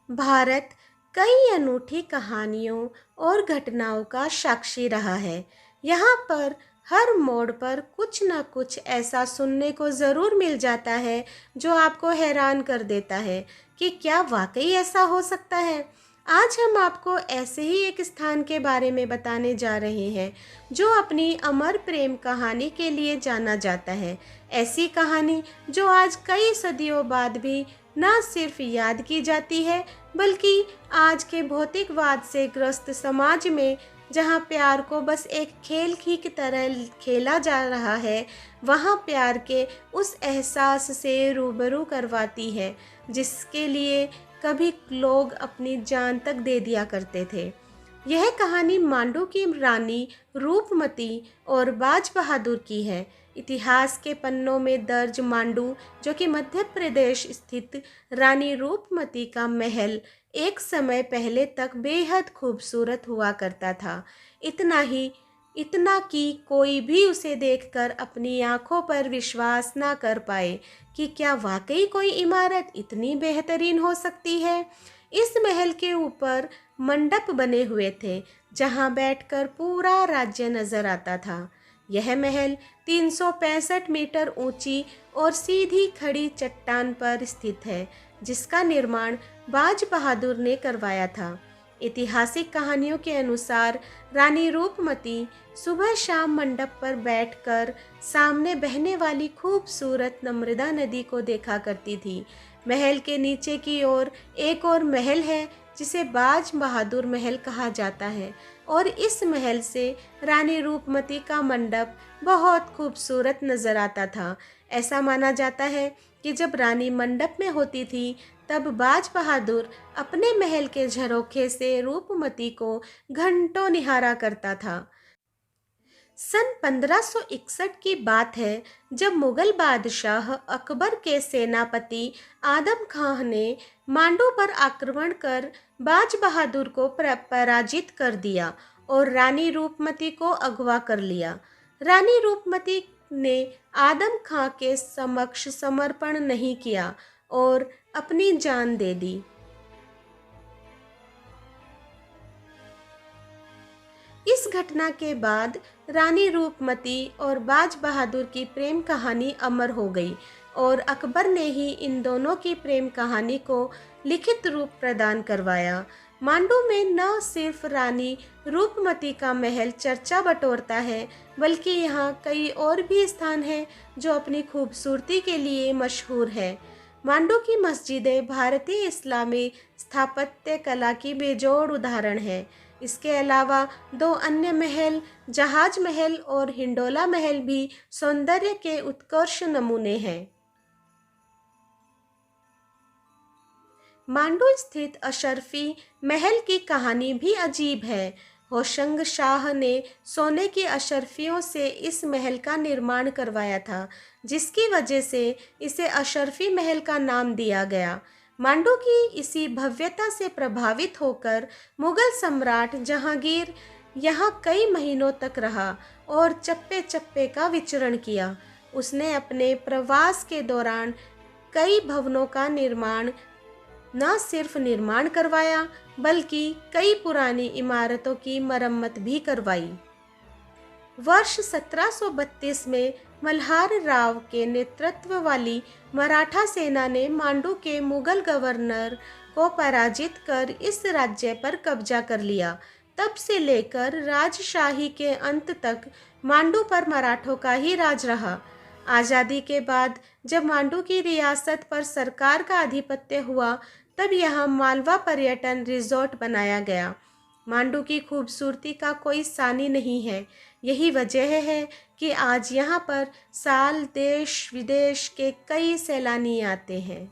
भारत कई अनूठी कहानियों और घटनाओं का साक्षी रहा है। यहाँ पर हर मोड़ पर कुछ न कुछ ऐसा सुनने को ज़रूर मिल जाता है जो आपको हैरान कर देता है कि क्या वाकई ऐसा हो सकता है। आज हम आपको ऐसे ही एक स्थान के बारे में बताने जा रहे हैं जो अपनी अमर प्रेम कहानी के लिए जाना जाता है। ऐसी कहानी जो आज कई सदियों बाद भी न सिर्फ याद की जाती है बल्कि आज के भौतिकवाद से ग्रस्त समाज में जहाँ प्यार को बस एक खेल की तरह खेला जा रहा है, वहाँ प्यार के उस एहसास से रूबरू करवाती है जिसके लिए कभी लोग अपनी जान तक दे दिया करते थे। यह कहानी मांडू की रानी रूपमती और बाज बहादुर की है। इतिहास के पन्नों में दर्ज मांडू, जो कि मध्य प्रदेश स्थित रानी रूपमती का महल एक समय पहले तक बेहद खूबसूरत हुआ करता था। इतना कि कोई भी उसे देखकर अपनी आंखों पर विश्वास ना कर पाए कि क्या वाकई कोई इमारत इतनी बेहतरीन हो सकती है। इस महल के ऊपर मंडप बने हुए थे जहां बैठकर पूरा राज्य नजर आता था। यह महल 365 मीटर ऊंची और सीधी खड़ी चट्टान पर स्थित है जिसका निर्माण बाज बहादुर ने करवाया था। ऐतिहासिक कहानियों के अनुसार रानी रूपमती सुबह शाम मंडप पर बैठकर सामने बहने वाली खूबसूरत नर्मदा नदी को देखा करती थी। महल के नीचे की ओर एक और महल है जिसे बाज बहादुर महल कहा जाता है और इस महल से रानी रूपमती का मंडप बहुत खूबसूरत नजर आता था। ऐसा माना जाता है कि जब रानी मंडप में होती थी तब बाज बहादुर अपने महल के झरोखे से रूपमती को घंटों निहारा करता था। सन 1561 की बात है जब मुगल बादशाह अकबर के सेनापति आदम खां ने मांडू पर आक्रमण कर बाज बहादुर को पराजित कर दिया और रानी रूपमती को अगवा कर लिया। रानी रूपमती ने आदम खां के समक्ष समर्पण नहीं किया और अपनी जान दे दी। इस घटना के बाद रानी रूपमती और बाज बहादुर की प्रेम कहानी अमर हो गई और अकबर ने ही इन दोनों की प्रेम कहानी को लिखित रूप प्रदान करवाया। मांडू में न सिर्फ रानी रूपमती का महल चर्चा बटोरता है बल्कि यहाँ कई और भी स्थान हैं जो अपनी खूबसूरती के लिए मशहूर है। मांडू की मस्जिदें भारतीय इस्लामी स्थापत्य कला की बेजोड़ उदाहरण है। इसके अलावा दो अन्य महल, जहाज महल और हिंडोला महल भी सौंदर्य के उत्कृष्ट नमूने हैं। मांडू स्थित अशरफी महल की कहानी भी अजीब है। होशंग शाह ने सोने की अशरफियों से इस महल का निर्माण करवाया था जिसकी वजह से इसे अशरफी महल का नाम दिया गया। मांडू की इसी भव्यता से प्रभावित होकर मुगल सम्राट जहांगीर यहाँ कई महीनों तक रहा और चप्पे चप्पे का विचरण किया। उसने अपने प्रवास के दौरान कई भवनों का निर्माण न सिर्फ निर्माण करवाया बल्कि कई पुरानी इमारतों की मरम्मत भी करवाई। वर्ष 1732 में मल्हार राव के नेतृत्व वाली मराठा सेना ने मांडू के मुगल गवर्नर को पराजित कर इस राज्य पर कब्जा कर लिया। तब से लेकर राजशाही के अंत तक मांडू पर मराठों का ही राज रहा। आज़ादी के बाद जब मांडू की रियासत पर सरकार का आधिपत्य हुआ तब यहाँ मालवा पर्यटन रिजॉर्ट बनाया गया। मांडू की खूबसूरती का कोई सानी नहीं है। यही वजह है कि आज यहाँ पर साल देश विदेश के कई सैलानी आते हैं।